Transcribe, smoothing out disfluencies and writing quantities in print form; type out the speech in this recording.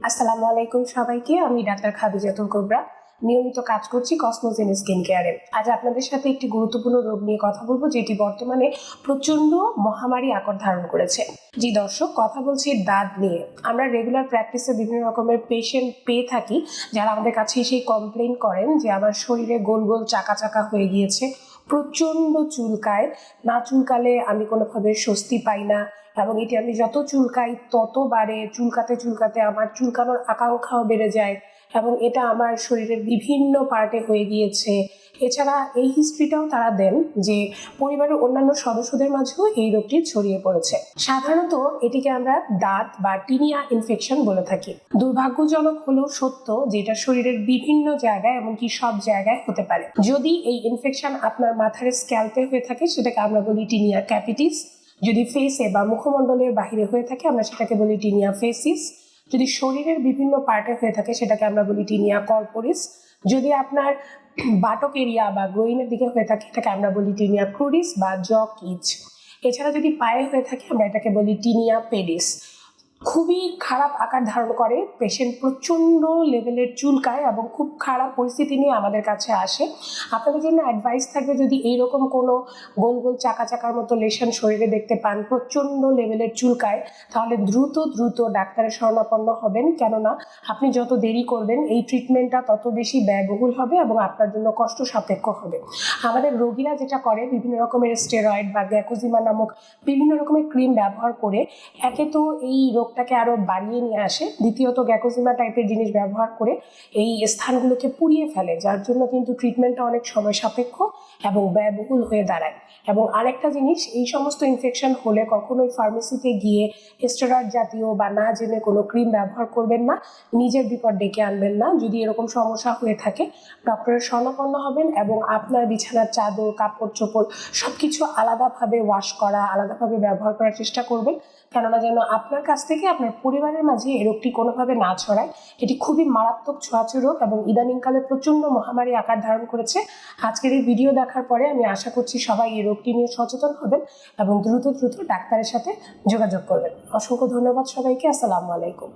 আসসালামু আলাইকুম সবাইকে। আমি ডাক্তার খাদিজাতুল কুবরা, নিয়মিত কাজ করছি কসমোজেন স্কিন কেয়ারে। আজ আপনাদের সাথে একটি গুরুত্বপূর্ণ রোগ নিয়ে কথা বলবো, যেটি বর্তমানে প্রচন্ড মহামারী আকার ধারণ করেছে। জি দর্শক, কথা বলছি দাঁত নিয়ে। আমরা রেগুলার প্র্যাকটিসে বিভিন্ন রকমের পেশেন্ট পেয়ে থাকি, যারা আমাদের কাছে এসে কমপ্লেন করেন যে আমার শরীরে গোল গোল চাকা চাকা হয়ে গিয়েছে, প্রচন্ড চুলকায়, না চুলকালে আমি কোনোভাবে স্বস্তি পাই না, এবং এটি আমি যত চুলকাই তত বাড়ে, চুলকাতে চুলকাতে আমার চুলকানোর আকাঙ্ক্ষাও বেড়ে যায়, এবং এটা আমার শরীরের বিভিন্ন পার্টে হয়ে গিয়েছে। এছাড়া এই হিস্ট্রিটাও তারা দেন যে পরিবারের অন্যান্য সদস্যদের মাঝেও এই রোগটি ছড়িয়ে পড়েছে। সাধারণত এটিকে আমরা দাঁত বা টিনিয়া ইনফেকশন বলে থাকি। দুর্ভাগ্যজনক হলেও সত্য যে এটা শরীরের বিভিন্ন জায়গায়, এমনকি সব জায়গায় হতে পারে। যদি এই ইনফেকশন আপনার মাথার স্ক্যাল্পে হয়ে থাকে, সেটাকে আমরা বলি টিনিয়া ক্যাপিটিস। যদি ফেসে বা মুখমণ্ডলের বাহিরে হয়ে থাকে, আমরা সেটাকে বলি টিনিয়া ফেসিস। যদি শরীরের বিভিন্ন পার্টে হয়ে থাকে, সেটাকে আমরা বলি টিনিয়া কর্পোরিস। যদি আপনার বাটক এরিয়া বা গ্রোইনের দিকে হয়ে থাকে, এটাকে আমরা বলি টিনিয়া ক্রুডিস বা জক ইচ। এছাড়া যদি পায়ে হয়ে থাকে, আমরা এটাকে বলি টিনিয়া পেডিস। খুবই খারাপ আকার ধারণ করে, পেশেন্ট প্রচণ্ড লেভেলের চুলকায় এবং খুব খারাপ পরিস্থিতি নিয়ে আমাদের কাছে আসে। আপনাদের জন্য অ্যাডভাইস থাকবে, যদি এইরকম কোনো গোল গোল চাকা চাকার মতো লেশন শরীরে দেখতে পান, প্রচণ্ড লেভেলের চুলকায়, তাহলে দ্রুত দ্রুত ডাক্তারের শরণাপন্ন হবেন। কেননা আপনি যত দেরি করবেন, এই ট্রিটমেন্টটা তত বেশি ব্যয়বহুল হবে এবং আপনার জন্য কষ্ট সাপেক্ষ হবে। আমাদের রোগীরা যেটা করে, বিভিন্ন রকমের স্টেরয়েড বা গ্যাকোজিমা নামক বিভিন্ন রকমের ক্রিম ব্যবহার করে একে তো এই রোগটাকে আরো বাড়িয়ে নিয়ে আসে, দ্বিতীয়ত গ্যাকোজিমা টাইপের জিনিস ব্যবহার করে এই স্থানগুলোকে পুড়িয়ে ফেলে, যার জন্য কিন্তু ট্রিটমেন্টটা অনেক সময় সাপেক্ষ এবং ব্যয়বহুল হয়ে দাঁড়ায়। এবং আরেকটা জিনিস, এই সমস্ত ইনফেকশন হলে কখনোই ফার্মেসিতে গিয়ে স্টেরয়েড জাতীয় বা না জেনে কোনো ক্রিম ব্যবহার করবেন না, নিজের বিপদ ডেকে আনবেন না। যদি এরকম সমস্যা হয়ে থাকে, ডক্টরের শরণাপন্ন হবেন এবং আপনার বিছানার চাদর, কাপড় চোপড় সবকিছু আলাদাভাবে ওয়াশ করা, আলাদাভাবে ব্যবহার করার চেষ্টা করবেন। কেননা যেন আপনার কাছ থেকে আপনার পরিবারের মাঝে এই রোগটি কোনোভাবে না ছড়ায়। এটি খুবই মারাত্মক ছোঁয়াচে রোগ এবং ইদানিংকালে প্রচণ্ড মহামারী আকার ধারণ করেছে। আজকের এই ভিডিও দেখার পরে আমি আশা করছি সবাই এই রোগটি নিয়ে সচেতন হবেন এবং দ্রুত দ্রুত ডাক্তারের সাথে যোগাযোগ করবেন। অসংখ্য ধন্যবাদ সবাইকে। আসসালামু আলাইকুম।